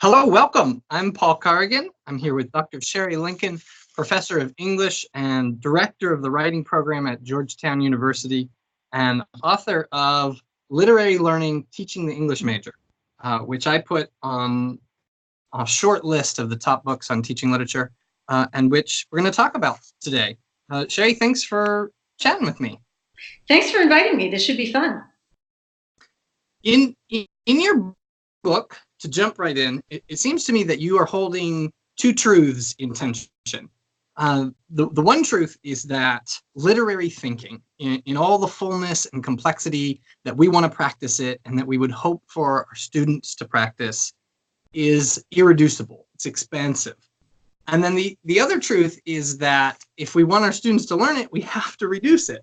Hello, welcome. I'm Paul Corrigan. I'm here with Dr. Sherry Linkon, Professor of English and Director of the Writing Program at Georgetown University, and author of Literary Learning, Teaching the English Major, which I put on a short list of the top books on teaching literature, and which we're going to talk about today. Sherry, thanks for chatting with me. Thanks for inviting me. This should be fun. In your book, to jump right in, it seems to me that you are holding two truths in tension. The one truth is that literary thinking, in all the fullness and complexity that we want to practice it and that we would hope for our students to practice, is irreducible. It's expansive. And then the other truth is that if we want our students to learn it, we have to reduce it.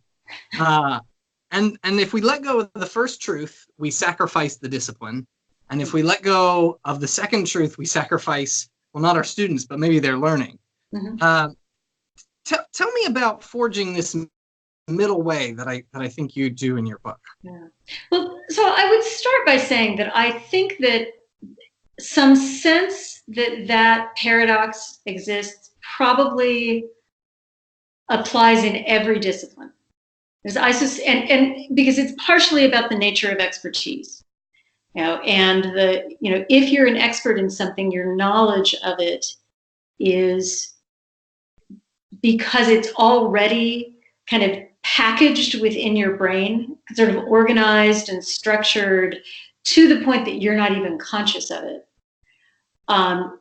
And if we let go of the first truth, we sacrifice the discipline. And if we let go of the second truth, we sacrifice, well, not our students, but maybe their learning. Mm-hmm. Tell me about forging this middle way that I think you do in your book. Yeah. Well, so I would start by saying that I think that some sense that paradox exists probably applies in every discipline. And because it's partially about the nature of expertise. And if you're an expert in something, your knowledge of it is because it's already kind of packaged within your brain, sort of organized and structured to the point that you're not even conscious of it.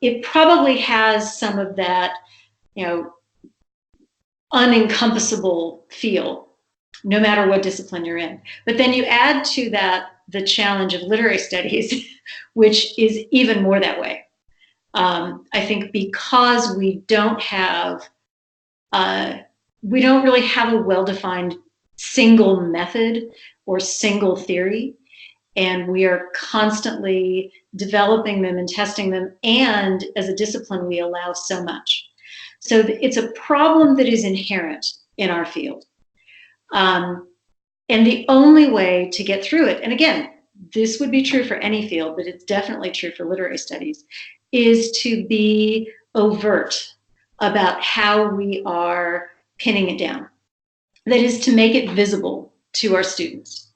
It probably has some of that, unencompassable feel, no matter what discipline you're in. But then you add to that the challenge of literary studies, which is even more that way. I think because we don't really have a well-defined single method or single theory, and we are constantly developing them and testing them, and as a discipline, we allow so much. So it's a problem that is inherent in our field. And the only way to get through it, and again, this would be true for any field, but it's definitely true for literary studies, is to be overt about how we are pinning it down. That is, to make it visible to our students.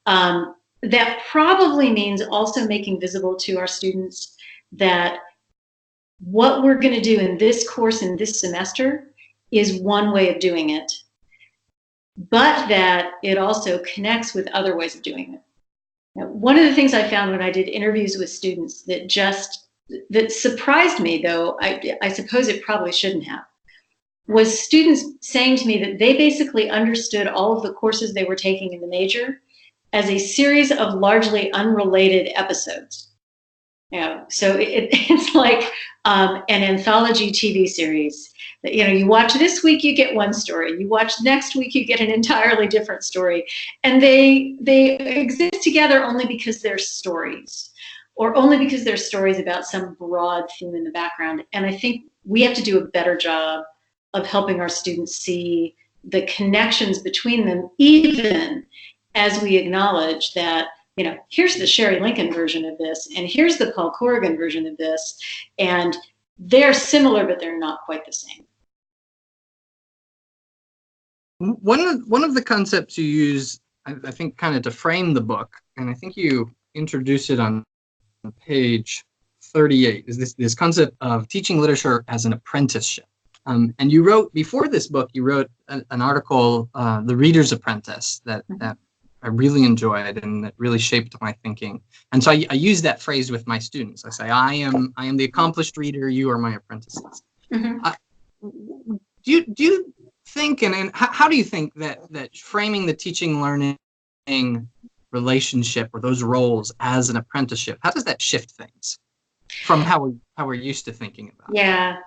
That probably means also making visible to our students that what we're going to do in this course in this semester is one way of doing it, but that it also connects with other ways of doing it. Now, one of the things I found when I did interviews with students that surprised me, though I suppose it probably shouldn't have, was students saying to me that they basically understood all of the courses they were taking in the major as a series of largely unrelated episodes. So it's like an anthology TV series. You watch this week, you get one story. You watch next week, you get an entirely different story. And they exist together only because they're stories, or only because they're stories about some broad theme in the background. And I think we have to do a better job of helping our students see the connections between them, even as we acknowledge that, here's the Sherry Linkon version of this, and here's the Paul Corrigan version of this, and they're similar, but they're not quite the same. One of the concepts you use, I think, kind of to frame the book, and I think you introduced it on page 38, is this concept of teaching literature as an apprenticeship. And you wrote, before this book, you wrote an article, The Reader's Apprentice, that I really enjoyed and that really shaped my thinking. And so I use that phrase with my students. I say, I am the accomplished reader, you are my apprentices. Mm-hmm. Do you think, and how do you think that framing the teaching learning relationship or those roles as an apprenticeship, how does that shift things from how we're used to thinking about it? Yeah.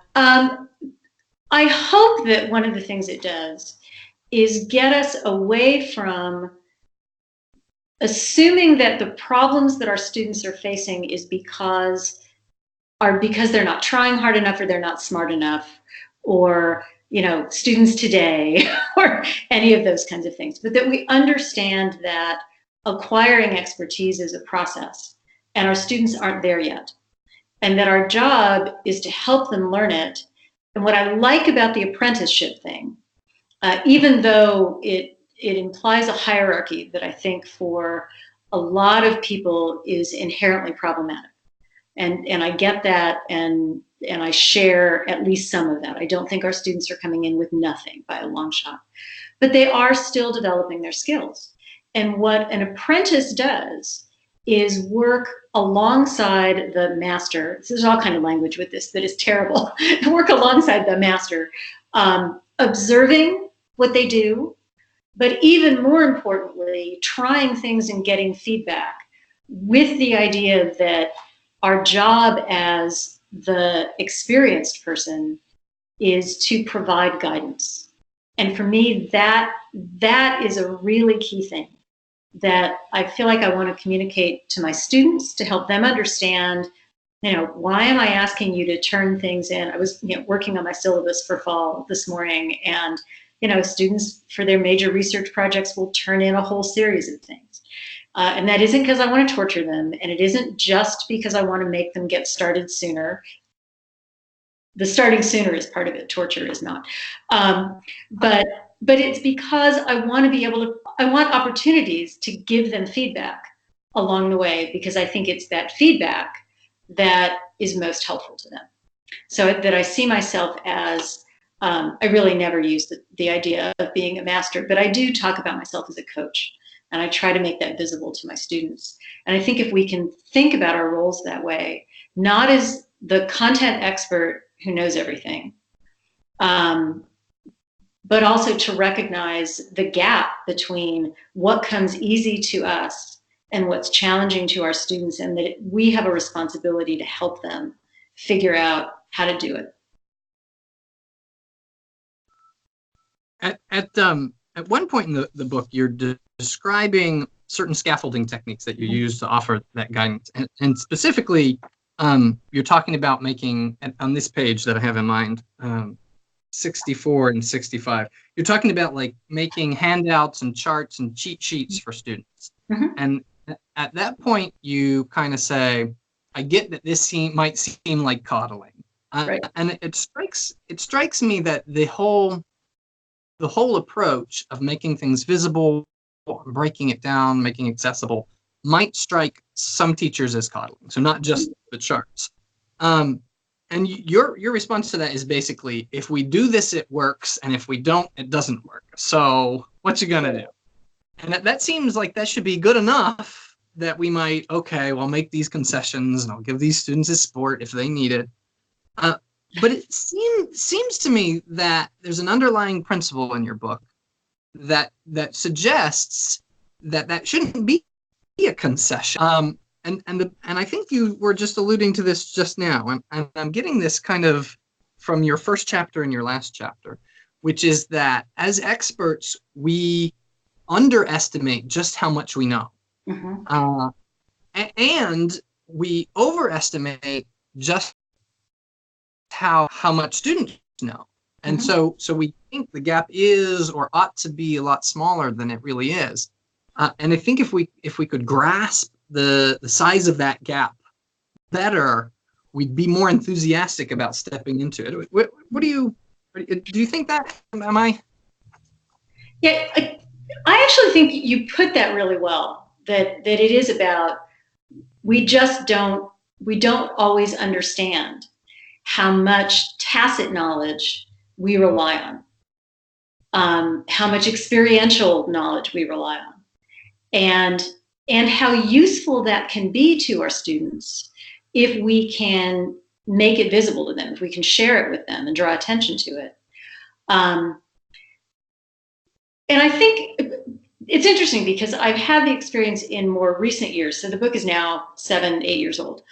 I hope that one of the things it does is get us away from assuming that the problems that our students are facing is because they're not trying hard enough, or they're not smart enough, or students today, or any of those kinds of things, but that we understand that acquiring expertise is a process, and our students aren't there yet. and that our job is to help them learn it. And what I like about the apprenticeship thing, even though it implies a hierarchy that I think for a lot of people is inherently problematic. And I get that, and I share at least some of that. I don't think our students are coming in with nothing by a long shot, but they are still developing their skills. And what an apprentice does is work alongside the master. There's all kind of language with this that is terrible. Work alongside the master, observing what they do, but even more importantly, trying things and getting feedback, with the idea that our job as the experienced person is to provide guidance. And for me, that is a really key thing that I feel like I want to communicate to my students to help them understand, why am I asking you to turn things in? I was, working on my syllabus for fall this morning, and, students for their major research projects will turn in a whole series of things. And that isn't because I want to torture them, and it isn't just because I want to make them get started sooner. The starting sooner is part of it. Torture is not. But it's because I want opportunities to give them feedback along the way, because I think it's that feedback that is most helpful to them. So that I see myself as, I really never use the idea of being a master, but I do talk about myself as a coach. And I try to make that visible to my students. And I think if we can think about our roles that way, not as the content expert who knows everything, but also to recognize the gap between what comes easy to us and what's challenging to our students, and that we have a responsibility to help them figure out how to do it. At one point in the book, you're describing certain scaffolding techniques that you use to offer that guidance, and specifically, you're talking about making, on this page that I have in mind, 64 and 65. You're talking about like making handouts and charts and cheat sheets for students. Mm-hmm. And at that point, you kind of say, I get that this might seem like coddling. Right. And it strikes me that the whole approach of making things visible, breaking it down, making it accessible, might strike some teachers as coddling. So not just the charts. And your response to that is basically, if we do this, it works, and if we don't, it doesn't work. So what you gonna do? And that seems like that should be good enough that we might, okay, well, make these concessions, and I'll give these students a support if they need it. But it seems to me that there's an underlying principle in your book that suggests that shouldn't be a concession. And I think you were just alluding to this just now, and I'm getting this kind of from your first chapter and your last chapter, which is that as experts, we underestimate just how much we know. Mm-hmm. And we overestimate just how much students know. And Mm-hmm. so we think the gap is or ought to be a lot smaller than it really is. And I think if we could grasp the size of that gap better, we'd be more enthusiastic about stepping into it. What do you think that? Am I? Yeah, I actually think you put that really well, that it is about, we don't always understand how much tacit knowledge we rely on, how much experiential knowledge we rely on, and how useful that can be to our students if we can make it visible to them, if we can share it with them and draw attention to it. And I think it's interesting because I've had the experience in more recent years. So the book is now 7-8 years old.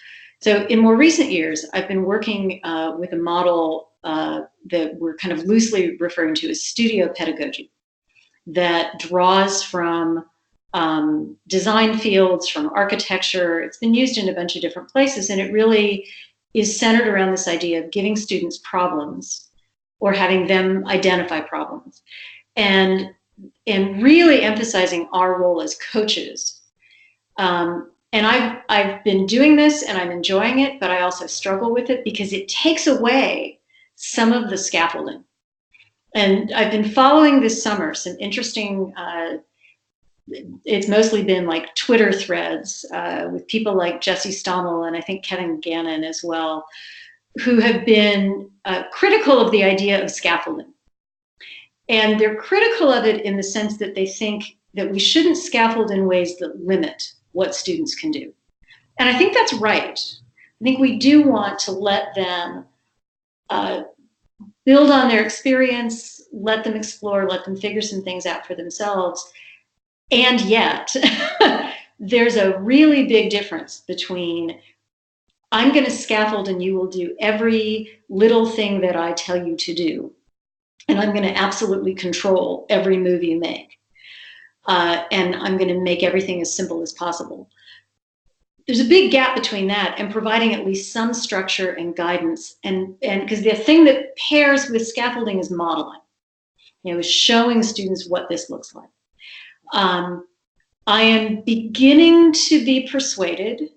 So in more recent years, I've been working with a model that we're kind of loosely referring to as studio pedagogy, that draws from design fields, from architecture. It's been used in a bunch of different places, and it really is centered around this idea of giving students problems or having them identify problems, and really emphasizing our role as coaches, and And I've been doing this and I'm enjoying it, but I also struggle with it because it takes away some of the scaffolding. And I've been following this summer some interesting, it's mostly been like Twitter threads with people like Jesse Stommel and I think Kevin Gannon as well, who have been critical of the idea of scaffolding. And they're critical of it in the sense that they think that we shouldn't scaffold in ways that limit what students can do. And I think that's right. I think we do want to let them build on their experience, let them explore, let them figure some things out for themselves. And yet, there's a really big difference between I'm going to scaffold and you will do every little thing that I tell you to do. And I'm going to absolutely control every move you make. And I'm going to make everything as simple as possible. There's a big gap between that and providing at least some structure and guidance. And because the thing that pairs with scaffolding is modeling, is showing students what this looks like. I am beginning to be persuaded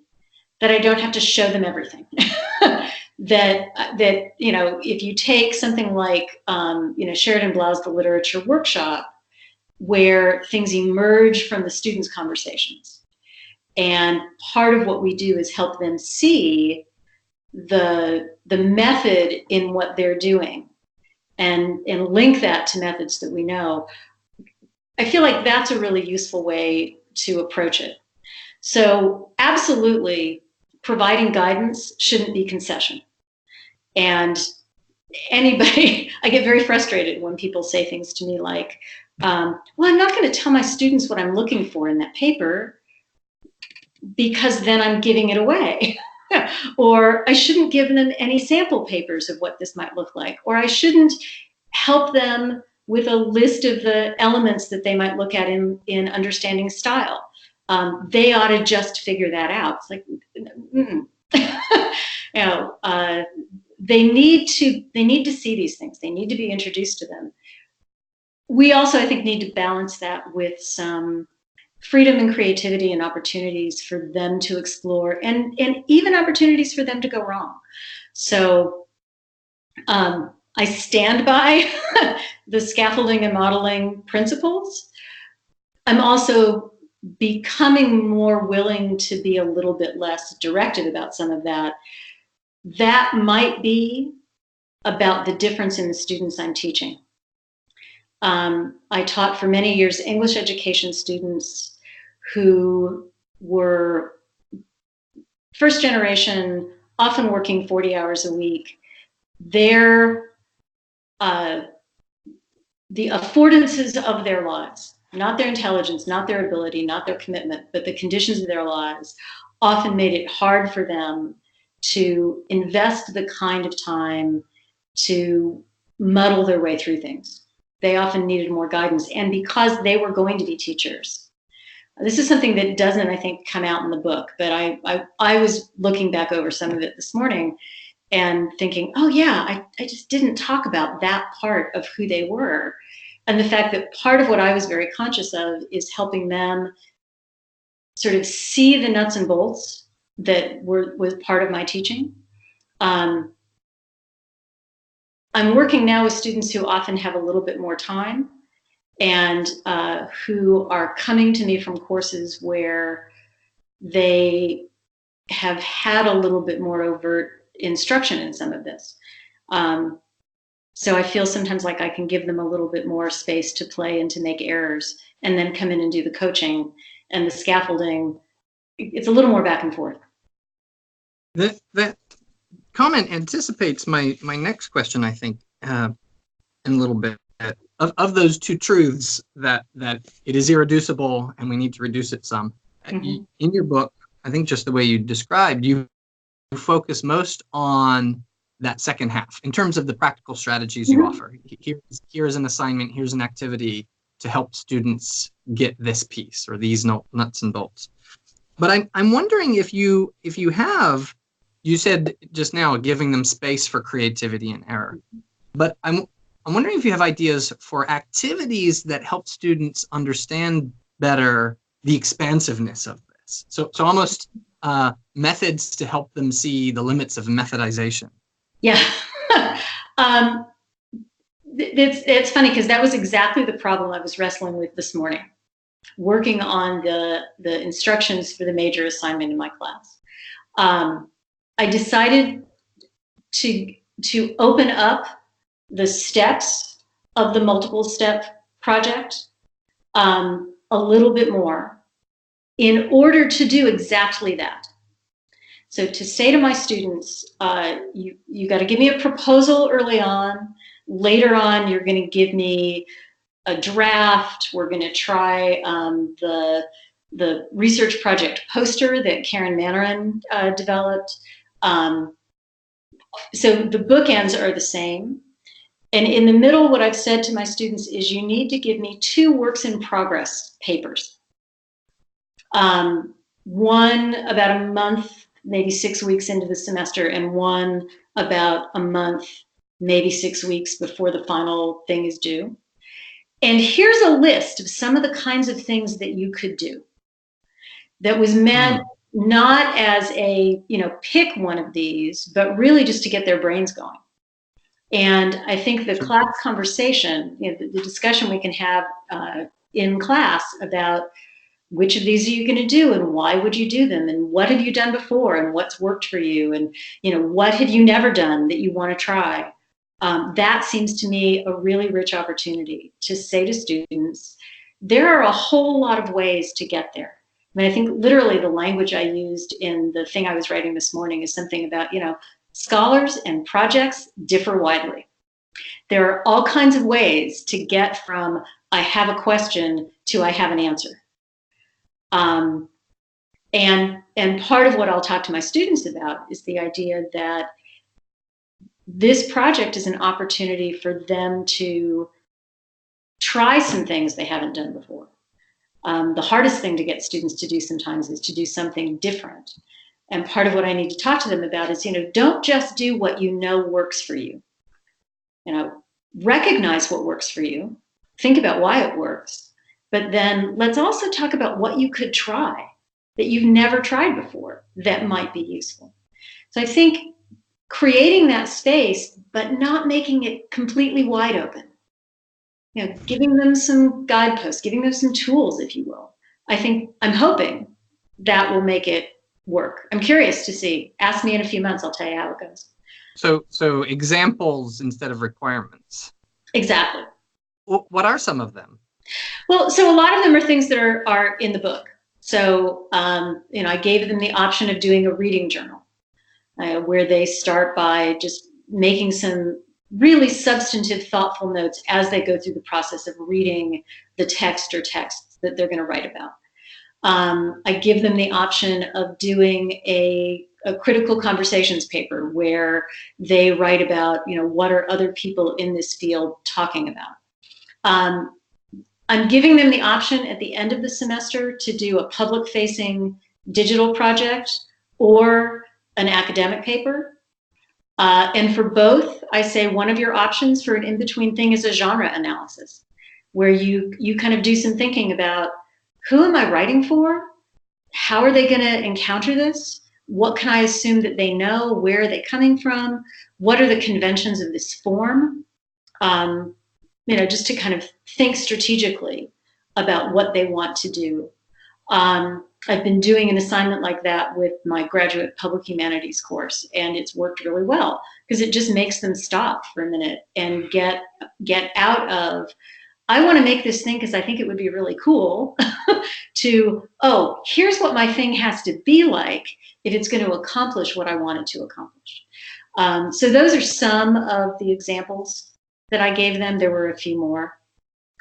that I don't have to show them everything. that if you take something like Sheridan Blau's The Literature Workshop, where things emerge from the students' conversations, and part of what we do is help them see the method in what they're doing, and link that to methods that we know. I feel like that's a really useful way to approach it. So absolutely, providing guidance shouldn't be concession. And I get very frustrated when people say things to me like, well, I'm not going to tell my students what I'm looking for in that paper because then I'm giving it away. Or I shouldn't give them any sample papers of what this might look like. Or I shouldn't help them with a list of the elements that they might look at in understanding style. They ought to just figure that out. It's like, they need to see these things. They need to be introduced to them. We also, I think, need to balance that with some freedom and creativity and opportunities for them to explore, and even opportunities for them to go wrong. So I stand by the scaffolding and modeling principles. I'm also becoming more willing to be a little bit less directed about some of that. That might be about the difference in the students I'm teaching. I taught for many years English education students who were first generation, often working 40 hours a week. The affordances of their lives, not their intelligence, not their ability, not their commitment, but the conditions of their lives often made it hard for them to invest the kind of time to muddle their way through things. They often needed more guidance. And because they were going to be teachers, this is something that doesn't, I think, come out in the book, but I was looking back over some of it this morning and thinking, oh yeah, I just didn't talk about that part of who they were. And the fact that part of what I was very conscious of is helping them sort of see the nuts and bolts that was part of my teaching. I'm working now with students who often have a little bit more time and who are coming to me from courses where they have had a little bit more overt instruction in some of this. So I feel sometimes like I can give them a little bit more space to play and to make errors and then come in and do the coaching and the scaffolding. It's a little more back and forth. That comment anticipates my next question, I think, in a little bit. Of those two truths, that it is irreducible and we need to reduce it some. Mm-hmm. In your book, I think just the way you described, you focus most on that second half in terms of the practical strategies you offer. Here's an assignment, here's an activity to help students get this piece or these nuts and bolts. But I'm wondering if you have, you said just now, giving them space for creativity and error. But I'm wondering if you have ideas for activities that help students understand better the expansiveness of this. So almost methods to help them see the limits of methodization. Yeah. um, it's funny because that was exactly the problem I was wrestling with this morning, working on the instructions for the major assignment in my class. I decided to open up the steps of the multiple step project a little bit more in order to do exactly that. So to say to my students, you got to give me a proposal early on. Later on, you're going to give me a draft. We're going to try the research project poster that Karen Manarin developed. So the bookends are the same. And in the middle, what I've said to my students is you need to give me 2 works in progress papers. One about a month, maybe 6 weeks into the semester, and one about a month, maybe 6 weeks before the final thing is due. And here's a list of some of the kinds of things that you could do that was meant not as a, pick one of these, but really just to get their brains going. And I think the class conversation, the discussion we can have in class about which of these are you going to do and why would you do them and what have you done before and what's worked for you and what have you never done that you want to try. That seems to me a really rich opportunity to say to students, there are a whole lot of ways to get there. I mean, I think literally the language I used in the thing I was writing this morning is something about, scholars and projects differ widely. There are all kinds of ways to get from I have a question to I have an answer. And part of what I'll talk to my students about is the idea that this project is an opportunity for them to try some things they haven't done before. The hardest thing to get students to do sometimes is to do something different. And part of what I need to talk to them about is, don't just do what you know works for you. Recognize what works for you, think about why it works, but then let's also talk about what you could try that you've never tried before that might be useful. So I think creating that space, but not making it completely wide open. Giving them some guideposts, giving them some tools, if you will. I'm hoping that will make it work. I'm curious to see. Ask me in a few months, I'll tell you how it goes. So examples instead of requirements. Exactly. Well, what are some of them? Well, so a lot of them are things that are in the book. So, I gave them the option of doing a reading journal where they start by just making some really substantive, thoughtful notes as they go through the process of reading the text or texts that they're going to write about. I give them the option of doing a critical conversations paper where they write about, what are other people in this field talking about. I'm giving them the option at the end of the semester to do a public-facing digital project or an academic paper. And for both, I say one of your options for an in-between thing is a genre analysis, where you kind of do some thinking about who am I writing for? How are they going to encounter this? What can I assume that they know? Where are they coming from? What are the conventions of this form? Just to kind of think strategically about what they want to do. I've been doing an assignment like that with my graduate public humanities course, and it's worked really well because it just makes them stop for a minute and get out of, I want to make this thing because I think it would be really cool, to, here's what my thing has to be like if it's going to accomplish what I want it to accomplish. So those are some of the examples that I gave them. There were a few more.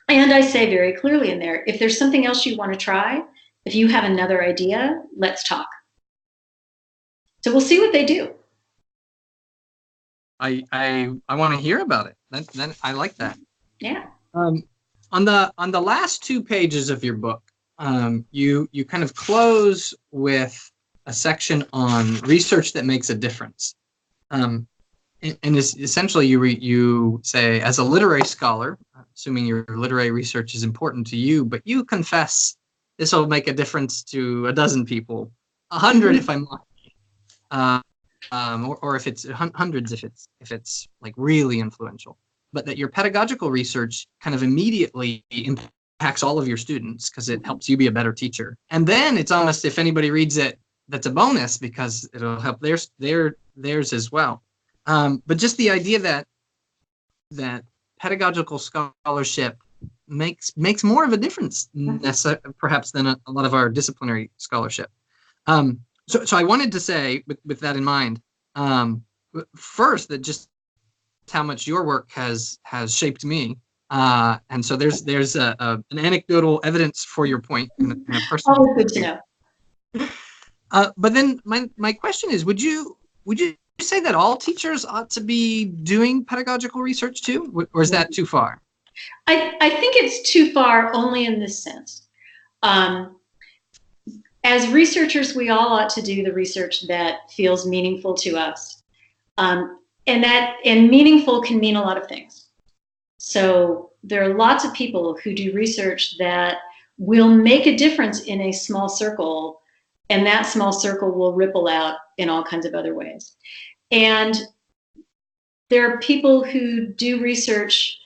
And I say very clearly in there, if there's something else you want to try, if you have another idea, let's talk. So we'll see what they do. I want to hear about it. Then I like that. Yeah. On the last 2 pages of your book, you kind of close with a section on research that makes a difference. And essentially you say, as a literary scholar, assuming your literary research is important to you, but you confess this will make a difference to a dozen people, 100 if I'm lucky, or if it's hundreds if it's like really influential. But that your pedagogical research kind of immediately impacts all of your students because it helps you be a better teacher. And then it's almost, if anybody reads it, that's a bonus because it'll help theirs as well. But just the idea that pedagogical scholarship makes more of a difference perhaps than a lot of our disciplinary scholarship. So I wanted to say, with that in mind, first, that just how much your work has shaped me, and so there's an anecdotal evidence for your point in a personal. Always good to know. But then my question is, would you say that all teachers ought to be doing pedagogical research too, or is that too far? I think it's too far only in this sense. As researchers, we all ought to do the research that feels meaningful to us. And meaningful can mean a lot of things. So there are lots of people who do research that will make a difference in a small circle, and that small circle will ripple out in all kinds of other ways. And there are people who do research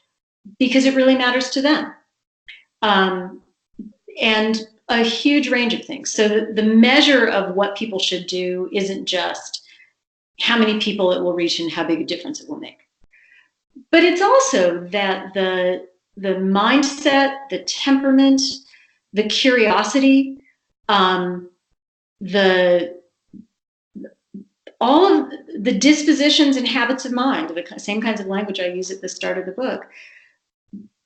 because it really matters to them. And a huge range of things. So the measure of what people should do isn't just how many people it will reach and how big a difference it will make. But it's also that the mindset, the temperament, the curiosity, all of the dispositions and habits of mind, the same kinds of language I use at the start of the book,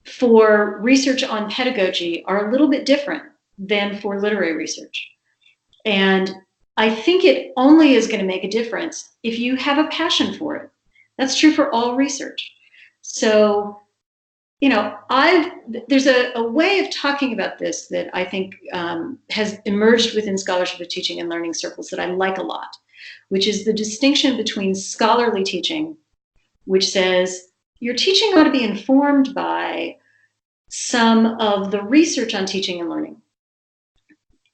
for research on pedagogy are a little bit different than for literary research. And I think it only is going to make a difference if you have a passion for it. That's true for all research. So, there's a way of talking about this that I think has emerged within scholarship of teaching and learning circles that I like a lot, which is the distinction between scholarly teaching, which says your teaching ought to be informed by some of the research on teaching and learning.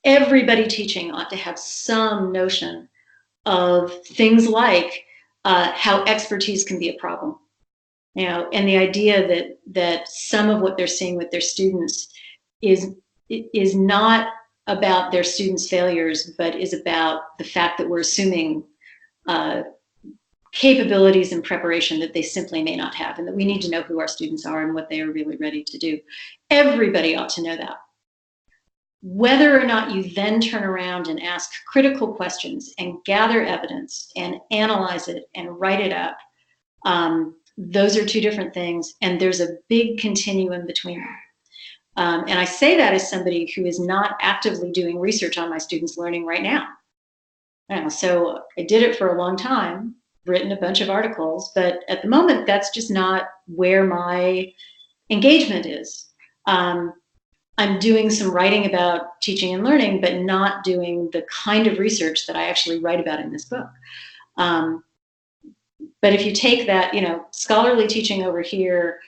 Everybody teaching ought to have some notion of things like how expertise can be a problem, and the idea that some of what they're seeing with their students is not about their students' failures, but is about the fact that we're assuming capabilities and preparation that they simply may not have, and that we need to know who our students are and what they are really ready to do. Everybody ought to know that. Whether or not you then turn around and ask critical questions and gather evidence and analyze it and write it up, those are two different things, and there's a big continuum between them. And I say that as somebody who is not actively doing research on my students' learning right now. So I did it for a long time, written a bunch of articles, but at the moment, that's just not where my engagement is. I'm doing some writing about teaching and learning, but not doing the kind of research that I actually write about in this book. But if you take that, scholarly teaching over here,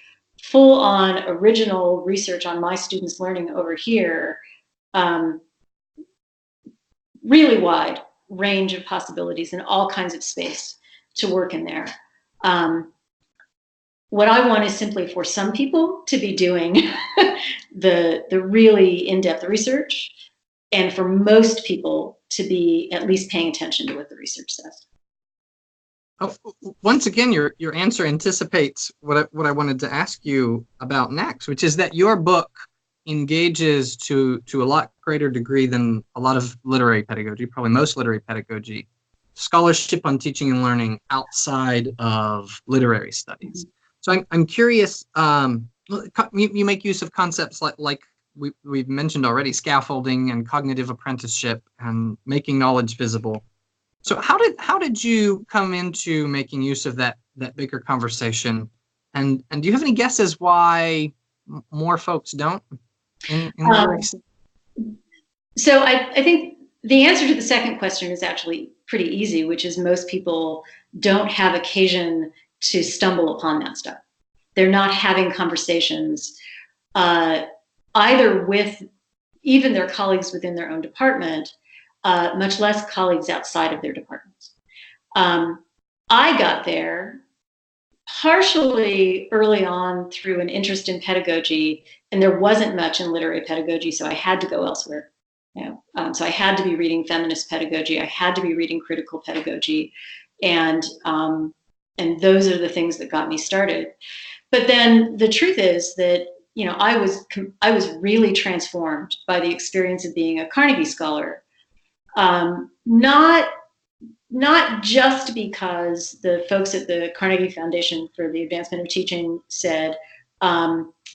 full on original research on my students' learning over here, really wide range of possibilities and all kinds of space to work in there. What I want is simply for some people to be doing the really in-depth research, and for most people to be at least paying attention to what the research says. Oh, once again, your answer anticipates what I wanted to ask you about next, which is that your book engages to a lot greater degree than a lot of literary pedagogy, probably most literary pedagogy, scholarship on teaching and learning outside of literary studies. So I'm curious, you make use of concepts like we've mentioned already, scaffolding and cognitive apprenticeship and making knowledge visible. So how did you come into making use of that bigger conversation? And do you have any guesses why more folks don't in literary? So I think the answer to the second question is actually pretty easy, which is most people don't have occasion to stumble upon that stuff. They're not having conversations either with even their colleagues within their own department, much less colleagues outside of their departments. I got there partially early on through an interest in pedagogy, and there wasn't much in literary pedagogy, so I had to go elsewhere. So I had to be reading feminist pedagogy. I had to be reading critical pedagogy, and those are the things that got me started. But then the truth is that I was really transformed by the experience of being a Carnegie Scholar, not just because the folks at the Carnegie Foundation for the Advancement of Teaching said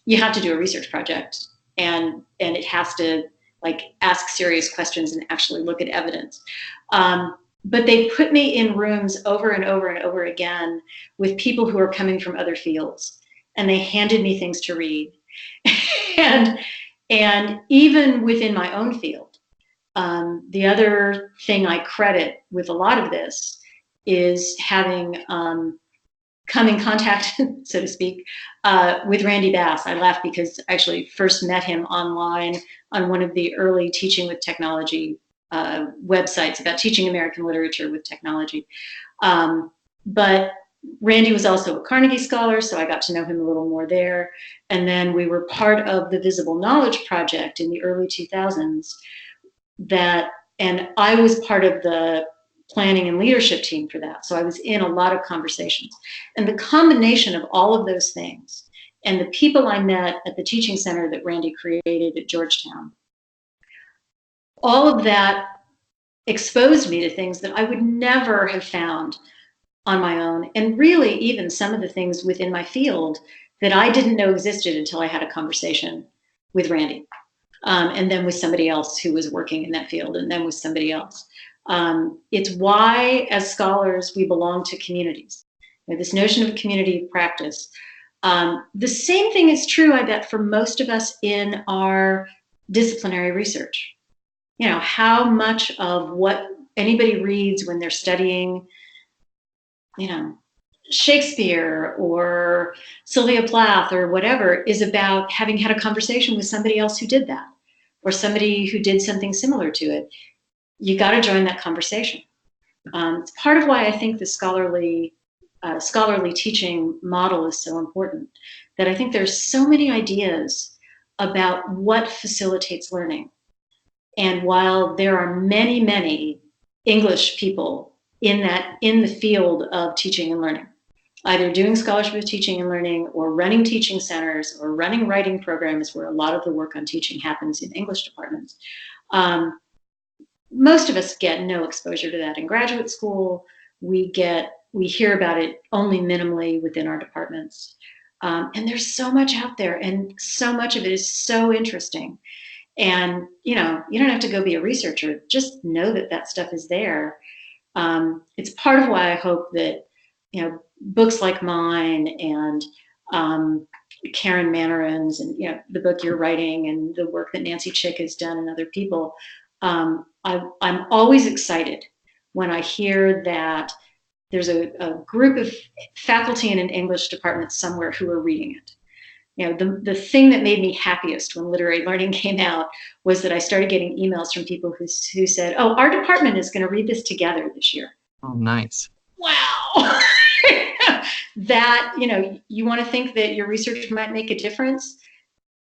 you have to do a research project and it has to ask serious questions and actually look at evidence. But they put me in rooms over and over and over again with people who are coming from other fields, and they handed me things to read. and even within my own field, the other thing I credit with a lot of this is having come in contact, so to speak, with Randy Bass. I laugh because I actually first met him online on one of the early Teaching with Technology websites about teaching American literature with technology. But Randy was also a Carnegie Scholar, so I got to know him a little more there. And then we were part of the Visible Knowledge Project in the early 2000s. And I was part of the planning and leadership team for that. So I was in a lot of conversations. And the combination of all of those things and the people I met at the teaching center that Randy created at Georgetown, all of that exposed me to things that I would never have found on my own. And really, even some of the things within my field that I didn't know existed until I had a conversation with Randy. And then with somebody else who was working in that field, and then with somebody else. It's why, as scholars, we belong to communities. This notion of community of practice. The same thing is true, I bet, for most of us in our disciplinary research. How much of what anybody reads when they're studying, Shakespeare or Sylvia Plath or whatever is about having had a conversation with somebody else who did that, or somebody who did something similar to it. You got to join that conversation. It's part of why I think the scholarly teaching model is so important, that I think there's so many ideas about what facilitates learning. And while there are many, many English people in the field of teaching and learning, either doing scholarship of teaching and learning or running teaching centers or running writing programs where a lot of the work on teaching happens in English departments, most of us get no exposure to that in graduate school. We hear about it only minimally within our departments. And there's so much out there, and so much of it is so interesting. And, you don't have to go be a researcher, just know that that stuff is there. It's part of why I hope that, books like mine and Karen Manarin's and, the book you're writing and the work that Nancy Chick has done and other people, I'm always excited when I hear that there's a group of faculty in an English department somewhere who are reading it. The thing that made me happiest when literary learning came out was that I started getting emails from people who said, "Oh, our department is going to read this together this year." Oh, nice. Wow. That, you want to think that your research might make a difference?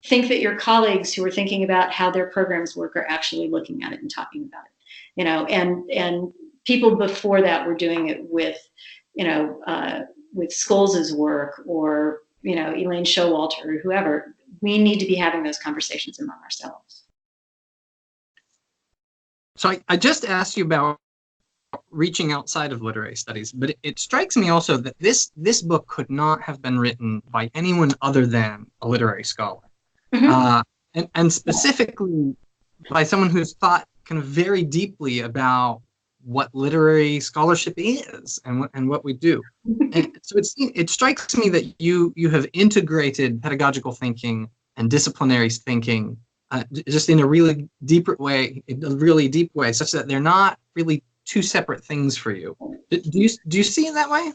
Think that your colleagues who are thinking about how their programs work are actually looking at it and talking about it. And people before that were doing it with, with Scholz's work or, Elaine Showalter or whoever. We need to be having those conversations among ourselves. So I just asked you about reaching outside of literary studies, but it strikes me also that this book could not have been written by anyone other than a literary scholar. Mm-hmm. And specifically by someone who's thought kind of very deeply about what literary scholarship is and what we do. And so it strikes me that you have integrated pedagogical thinking and disciplinary thinking just in a really deep way, such that they're not really two separate things for you. Do you see it that way?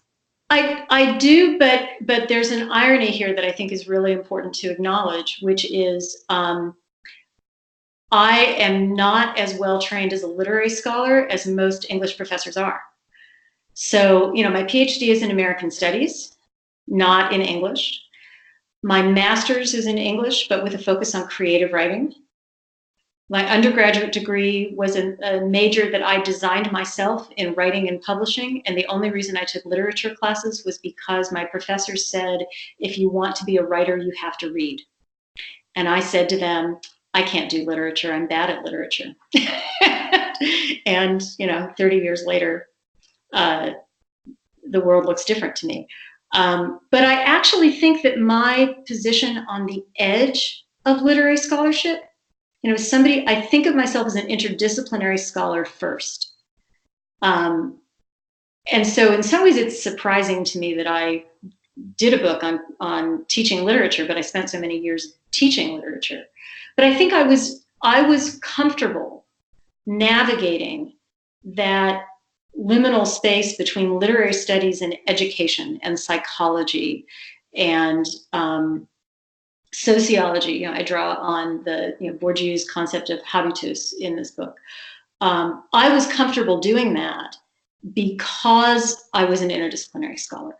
I do, but there's an irony here that I think is really important to acknowledge, which is I am not as well trained as a literary scholar as most English professors are. So, my PhD is in American Studies, not in English. My master's is in English, but with a focus on creative writing. My undergraduate degree was a major that I designed myself in writing and publishing. And the only reason I took literature classes was because my professor said, if you want to be a writer, you have to read. And I said to them, I can't do literature. I'm bad at literature. And, 30 years later, the world looks different to me. But I actually think that my position on the edge of literary scholarship, somebody, I think of myself as an interdisciplinary scholar first. And so in some ways it's surprising to me that I did a book on teaching literature, but I spent so many years teaching literature. But I think I was comfortable navigating that liminal space between literary studies and education and psychology and sociology. I draw on the Bourdieu's concept of habitus in this book. I was comfortable doing that because I was an interdisciplinary scholar.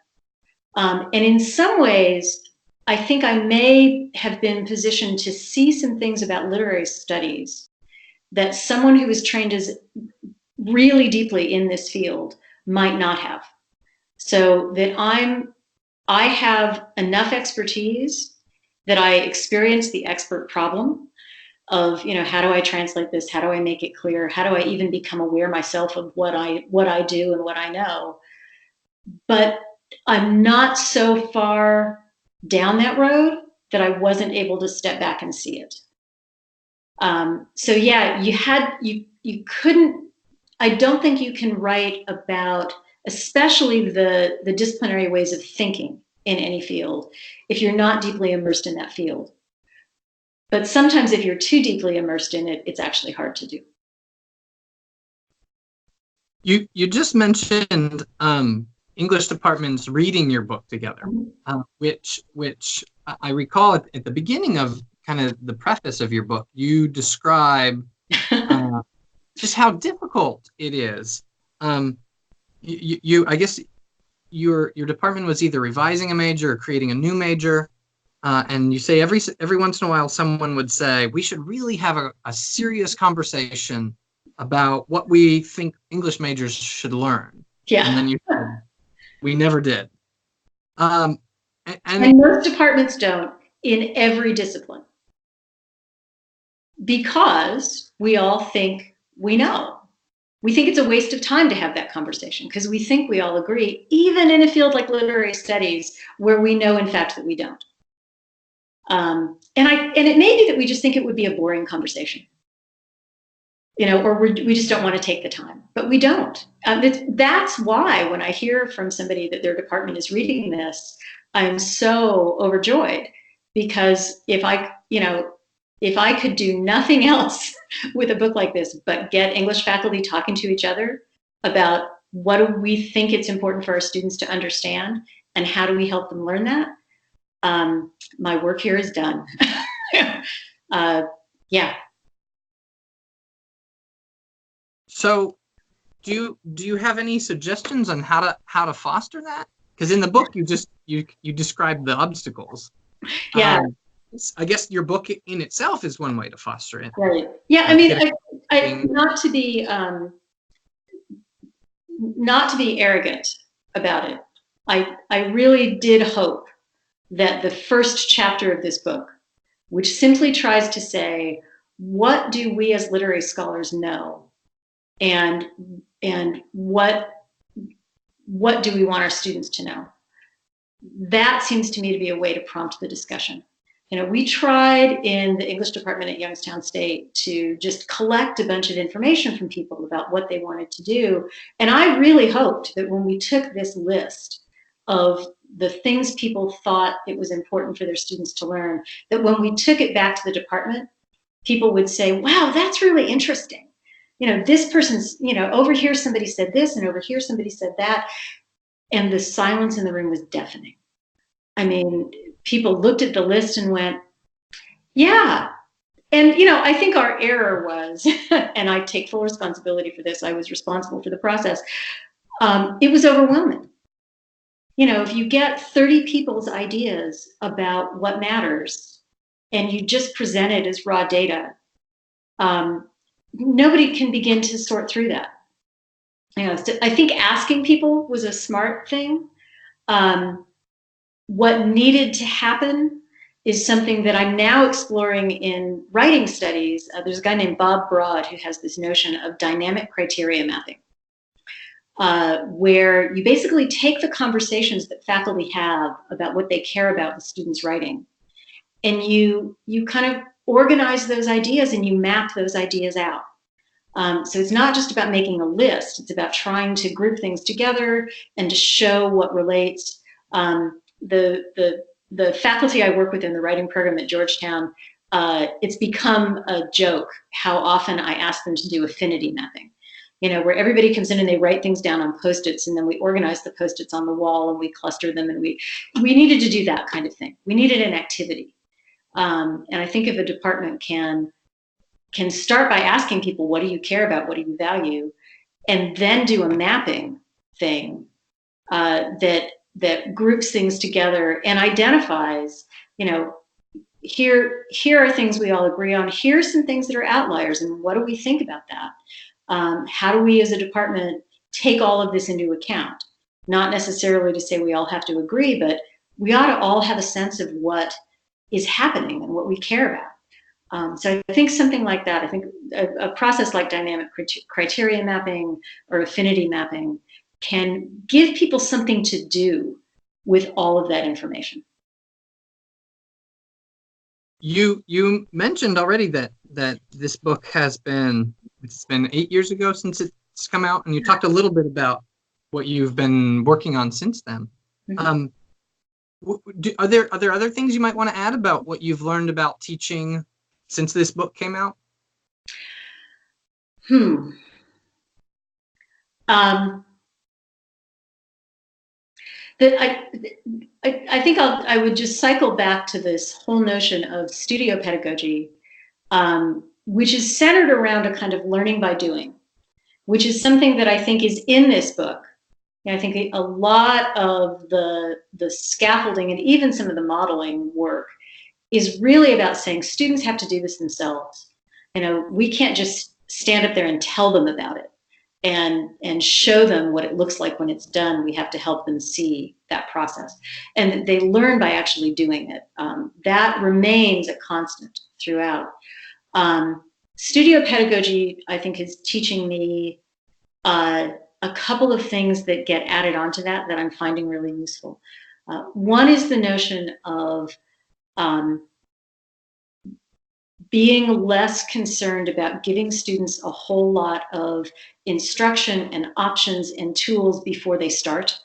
And in some ways, I think I may have been positioned to see some things about literary studies that someone who was trained as really deeply in this field might not have. So that I have enough expertise that I experience the expert problem of, how do I translate this? How do I make it clear? How do I even become aware myself of what I do and what I know? But I'm not so far down that road that I wasn't able to step back and see it. So yeah, you couldn't, I don't think you can write about, especially the disciplinary ways of thinking in any field, if you're not deeply immersed in that field. But sometimes if you're too deeply immersed in it, it's actually hard to do. You just mentioned English departments reading your book together, which I recall at the beginning of kind of the preface of your book, you describe just how difficult it is. I guess your department was either revising a major or creating a new major, and you say every once in a while someone would say we should really have a serious conversation about what we think English majors should learn. Yeah. And then you said, we never did. And most departments don't in every discipline, because we all think we know. We think it's a waste of time to have that conversation because we think we all agree, even in a field like literary studies where we know, in fact, that we don't. And it may be that we just think it would be a boring conversation, or we just don't want to take the time, but we don't. That's why when I hear from somebody that their department is reading this, I'm so overjoyed, because if I could do nothing else with a book like this but get English faculty talking to each other about what do we think it's important for our students to understand and how do we help them learn that, my work here is done. Yeah. So do you have any suggestions on how to foster that? Because in the book you describe the obstacles. Yeah. I guess your book in itself is one way to foster it. Right. Yeah. I mean, I not to be arrogant about it. I really did hope that the first chapter of this book, which simply tries to say, what do we as literary scholars know, and what do we want our students to know? That seems to me to be a way to prompt the discussion. We tried in the English department at Youngstown State to just collect a bunch of information from people about what they wanted to do. And I really hoped that when we took this list of the things people thought it was important for their students to learn, that when we took it back to the department, people would say, wow, that's really interesting. This person's, over here somebody said this and over here somebody said that. And the silence in the room was deafening. I mean, people looked at the list and went, yeah, And, you know, I think our error was, and I take full responsibility for this, I was responsible for the process. It was overwhelming. You know, if you get 30 people's ideas about what matters and you just present it as raw data, nobody can begin to sort through that. You know, so I think asking people was a smart thing. Um, what needed to happen is something that I'm now exploring in writing studies. There's a guy named Bob Broad who has this notion of dynamic criteria mapping, where you basically take the conversations that faculty have about what they care about with students writing, and you kind of organize those ideas and you map those ideas out. So it's not just about making a list, it's about trying to group things together and to show what relates. The faculty I work with in the writing program at Georgetown, it's become a joke how often I ask them to do affinity mapping. You know, where everybody comes in and they write things down on Post-its, and then we organize the Post-its on the wall and we cluster them, and we needed to do that kind of thing. We needed an activity. And I think if a department can start by asking people, what do you care about? What do you value? And then do a mapping thing that groups things together and identifies, you know, here are things we all agree on. Here's some things that are outliers, and what do we think about that? How do we as a department take all of this into account? Not necessarily to say we all have to agree, but we ought to all have a sense of what is happening and what we care about. So I think something like that, I think a process like dynamic criteria mapping or affinity mapping can give people something to do with all of that information. You mentioned already that this book it's been 8 years ago since it's come out, and you talked a little bit about what you've been working on since then. Mm-hmm. Are there other things you might want to add about what you've learned about teaching since this book came out? I think I would just cycle back to this whole notion of studio pedagogy, which is centered around a kind of learning by doing, which is something that I think is in this book. And I think a lot of the scaffolding and even some of the modeling work is really about saying students have to do this themselves. You know, we can't just stand up there and tell them about it and show them what it looks like when it's done. We have to help them see that process. And they learn by actually doing it. That remains a constant throughout. Studio pedagogy, I think, is teaching me a couple of things that get added onto that I'm finding really useful. One is the notion of being less concerned about giving students a whole lot of instruction and options and tools before they start,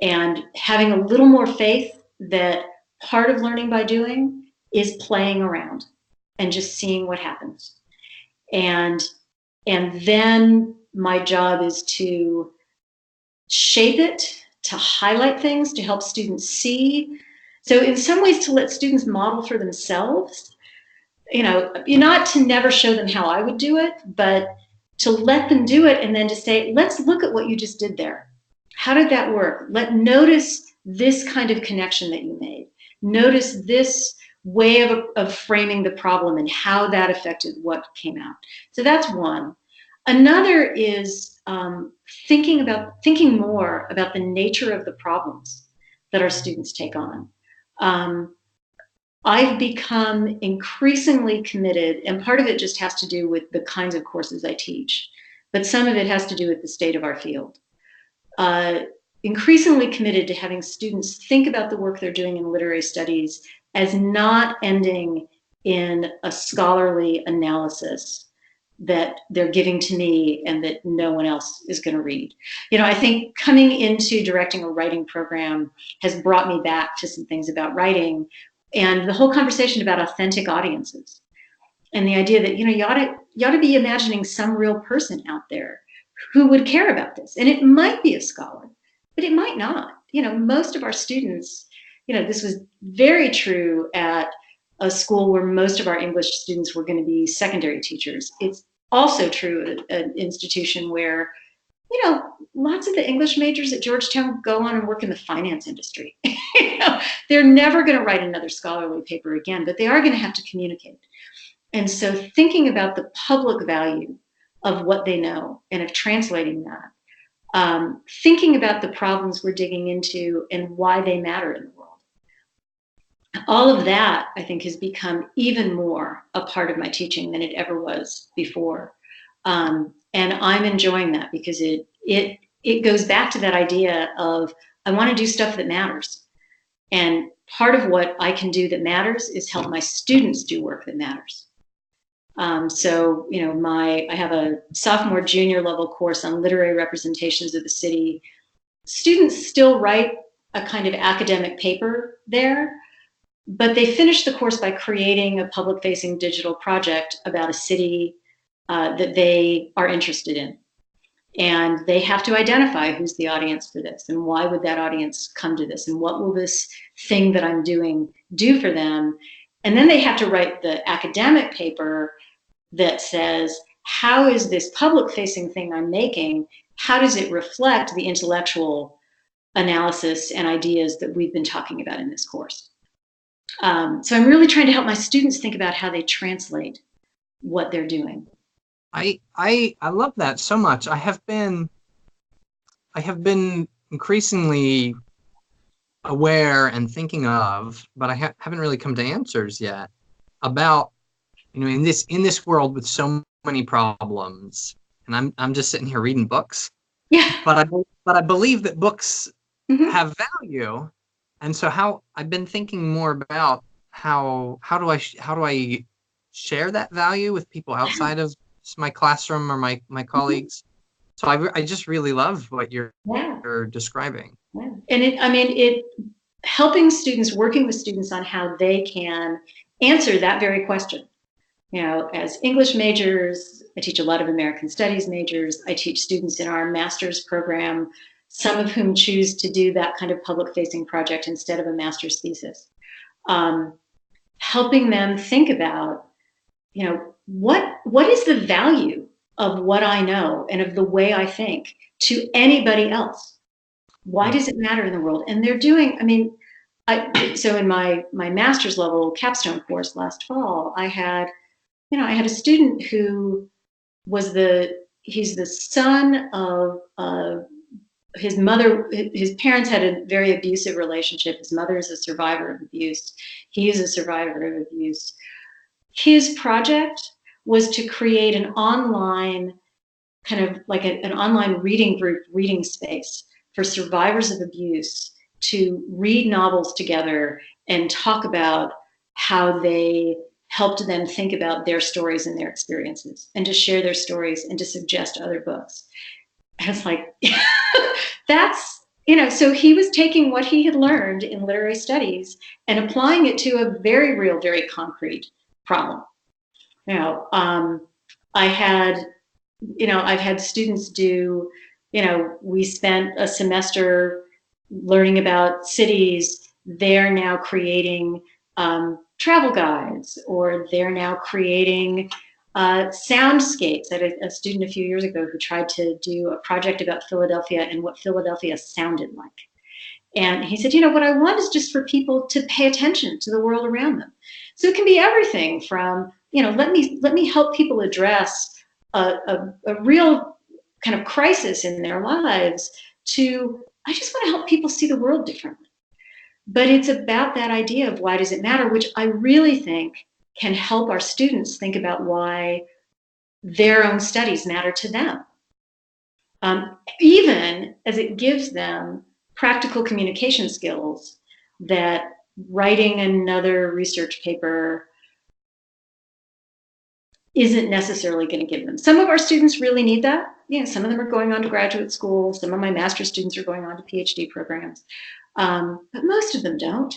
and having a little more faith that part of learning by doing is playing around and just seeing what happens. And then my job is to shape it, to highlight things, to help students see. So in some ways, to let students model for themselves. You know, not to never show them how I would do it, but to let them do it and then to say, let's look at what you just did there. How did that work? Notice this kind of connection that you made. Notice this way of framing the problem and how that affected what came out. So that's one. Another is thinking more about the nature of the problems that our students take on. I've become increasingly committed, and part of it just has to do with the kinds of courses I teach, but some of it has to do with the state of our field. Increasingly committed to having students think about the work they're doing in literary studies as not ending in a scholarly analysis that they're giving to me and that no one else is going to read. You know, I think coming into directing a writing program has brought me back to some things about writing, and the whole conversation about authentic audiences, and the idea that, you know, you ought to be imagining some real person out there who would care about this. And it might be a scholar, but it might not. You know, most of our students, you know, this was very true at a school where most of our English students were going to be secondary teachers. It's also true at an institution where, lots of the English majors at Georgetown go on and work in the finance industry. They're never going to write another scholarly paper again, but they are going to have to communicate. And so thinking about the public value of what they know and of translating that, thinking about the problems we're digging into and why they matter in the world. All of that, I think, has become even more a part of my teaching than it ever was before. And I'm enjoying that because it goes back to that idea of I want to do stuff that matters. And part of what I can do that matters is help my students do work that matters. So, I have a sophomore junior level course on literary representations of the city. Students still write a kind of academic paper there, but they finish the course by creating a public facing digital project about a city that they are interested in. And they have to identify who's the audience for this and why would that audience come to this and what will this thing that I'm doing do for them. And then they have to write the academic paper that says, how is this public facing thing I'm making, how does it reflect the intellectual analysis and ideas that we've been talking about in this course? So I'm really trying to help my students think about how they translate what they're doing. I love that so much. I have been increasingly aware and thinking of, but I haven't really come to answers yet about, in this world with so many problems, and I'm just sitting here reading books. Yeah. But I believe that books Mm-hmm. have value, and so I've been thinking more about how do I share that value with people outside of my classroom or my colleagues. So I just really love what you're describing. Yeah. And it helping students, working with students on how they can answer that very question. As English majors, I teach a lot of American Studies majors. I teach students in our master's program, some of whom choose to do that kind of public-facing project instead of a master's thesis. Helping them think about, what is the value of what I know and of the way I think to anybody else? Why does it matter in the world? And they're doing, so in my master's level capstone course last fall, I had a student who he's the son of his mother. His parents had a very abusive relationship. His mother is a survivor of abuse. He is a survivor of abuse. His project was to create an online, kind of like an online reading group, reading space for survivors of abuse to read novels together and talk about how they helped them think about their stories and their experiences, and to share their stories and to suggest other books. And it's like, that's, so he was taking what he had learned in literary studies and applying it to a very real, very concrete problem. I've had students do, we spent a semester learning about cities. They're now creating travel guides, or they're now creating soundscapes. I had a student a few years ago who tried to do a project about Philadelphia and what Philadelphia sounded like. And he said, what I want is just for people to pay attention to the world around them. So it can be everything from, let me help people address a real kind of crisis in their lives, to I just want to help people see the world differently. But it's about that idea of why does it matter, which I really think can help our students think about why their own studies matter to them. Even as it gives them practical communication skills that writing another research paper isn't necessarily going to give them. Some of our students really need that. Some of them are going on to graduate school. Some of my master's students are going on to PhD programs. But most of them don't.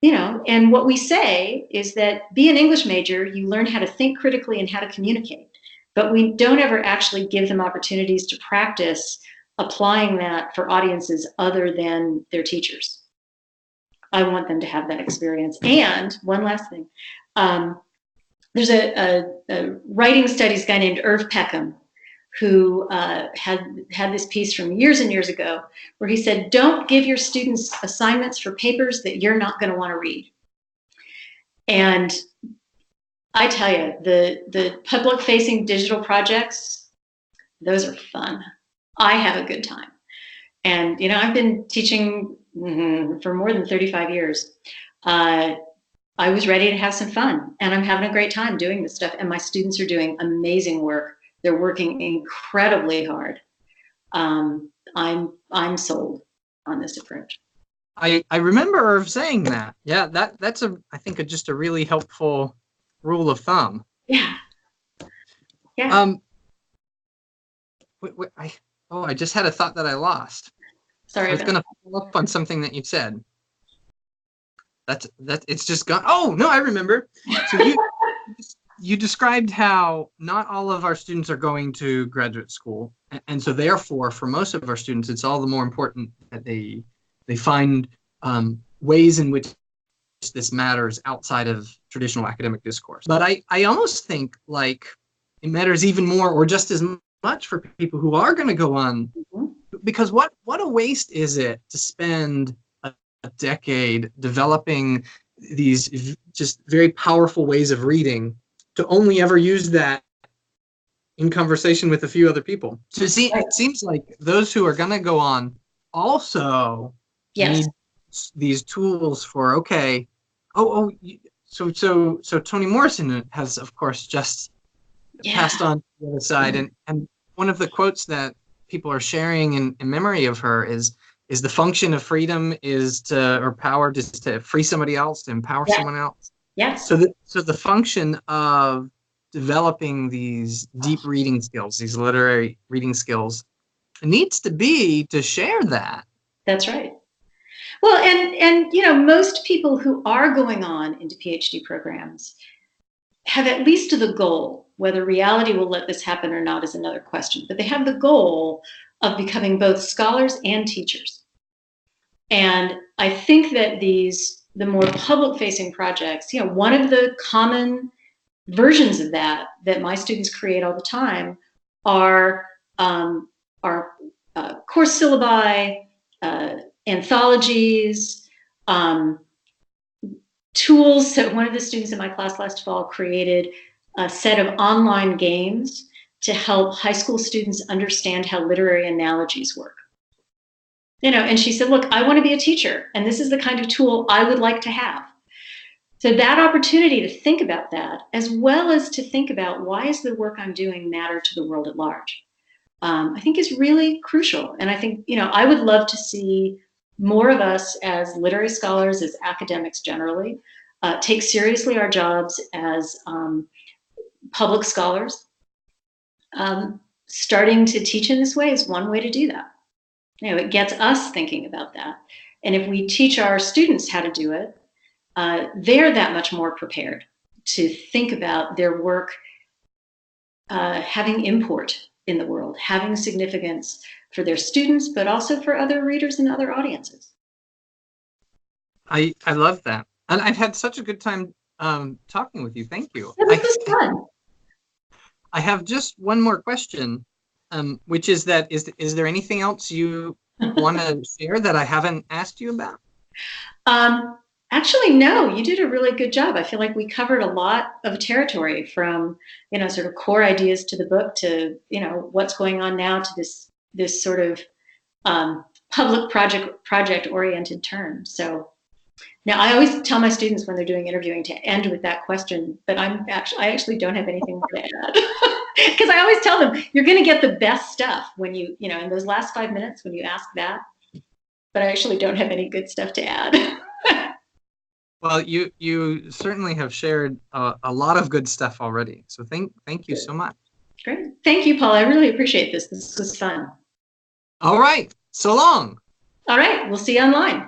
And what we say is that be an English major, you learn how to think critically and how to communicate. But we don't ever actually give them opportunities to practice applying that for audiences other than their teachers. I want them to have that experience. And one last thing, there's a writing studies guy named Irv Peckham who had this piece from years and years ago where he said, don't give your students assignments for papers that you're not going to want to read. And I tell you, the public-facing digital projects, those are fun. I have a good time. And, I've been teaching for more than 35 years. I was ready to have some fun, and I'm having a great time doing this stuff. And my students are doing amazing work. They're working incredibly hard. I'm sold on this approach. I remember Irv saying that. Yeah, that's I think just a really helpful rule of thumb. Yeah. Yeah. I just had a thought that I lost. Sorry. I was going to follow up on something that you said. It's just gone. Oh no, I remember. So you described how not all of our students are going to graduate school, and so therefore, for most of our students, it's all the more important that they find ways in which this matters outside of traditional academic discourse. But I almost think like it matters even more, or just as much, for people who are going to go on, because what a waste is it to spend a decade developing these just very powerful ways of reading to only ever use that in conversation with a few other people. So see, it seems like those who are going to go on also need these tools for, so Toni Morrison has, of course, just passed on to the other side. And one of the quotes that people are sharing in memory of her is the function of freedom or power is to free somebody else, to empower someone else. Yes. So the function of developing these deep reading skills, these literary reading skills, needs to be to share that. That's right. Well, and most people who are going on into PhD programs have at least the goal. Whether reality will let this happen or not is another question, but they have the goal of becoming both scholars and teachers. And I think that the more public-facing projects, one of the common versions of that my students create all the time are course syllabi, anthologies, tools. So one of the students in my class last fall created a set of online games to help high school students understand how literary analogies work. And she said, look, I want to be a teacher, and this is the kind of tool I would like to have. So that opportunity to think about that, as well as to think about why does the work I'm doing matter to the world at large, I think is really crucial. And I think, I would love to see more of us as literary scholars, as academics generally, take seriously our jobs as public scholars. Starting to teach in this way is one way to do that. It gets us thinking about that. And if we teach our students how to do it, they're that much more prepared to think about their work having import in the world, having significance for their students, but also for other readers and other audiences. I love that. And I've had such a good time talking with you. Thank you. This was fun. I have just one more question, which is that is there anything else you want to share that I haven't asked you about? Actually, no, you did a really good job. I feel like we covered a lot of territory, from, sort of core ideas to the book to, what's going on now to this sort of public project-oriented turn. So now I always tell my students when they're doing interviewing to end with that question, but I actually don't have anything more to add. Because I always tell them, you're going to get the best stuff when in those last 5 minutes when you ask that, but I actually don't have any good stuff to add. Well, you certainly have shared a lot of good stuff already. So thank you so much. Great. Thank you, Paul. I really appreciate this. This was fun. All right. So long. All right. We'll see you online.